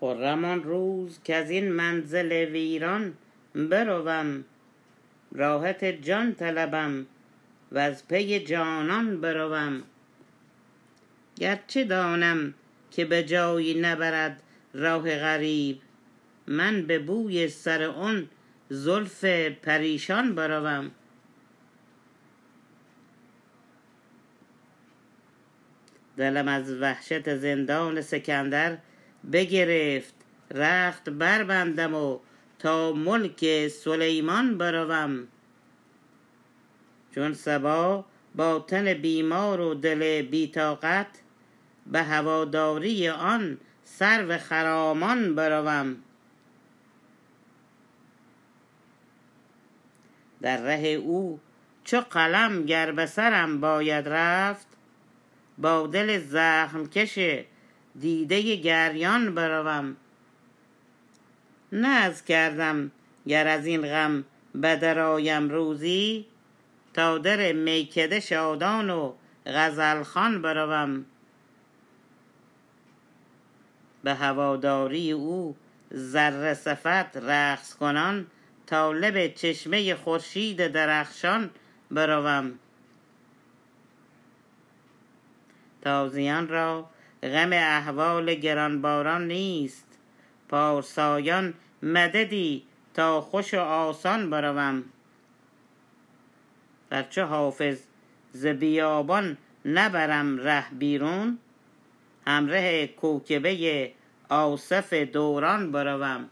خرم آن روز که از این منزل ویران بروم، راحت جان طلبم و از پی جانان بروم. گرچه دانم که به جایی نبرد راه غریب، من به بوی سر اون زلف پریشان بروم. دلم از وحشت زندان سکندر بگرفت، رخت بربندم و تا ملک سلیمان بروم. چون صبا با تن بیمار و دل بی‌طاقت، به هواداری آن سرو خرامان بروم. در ره او چو قلم گر به سرم باید رفت، با دل زخم کش دیده گریان بروم. نذر کردم گر از این غم بدرآیم روزی، تا در میکده شادان و غزل خوان بروم. به هواداری او ذره صفت رقص کنان، تا لب چشمه خورشید درخشان بروم. تازیان را غم احوال گرانباران نیست، پارسایان مددی تا خوش و آسان بروم. گرچه حافظ ز بیابان نبرم ره بیرون، همره کوکبه آصف دوران بروم.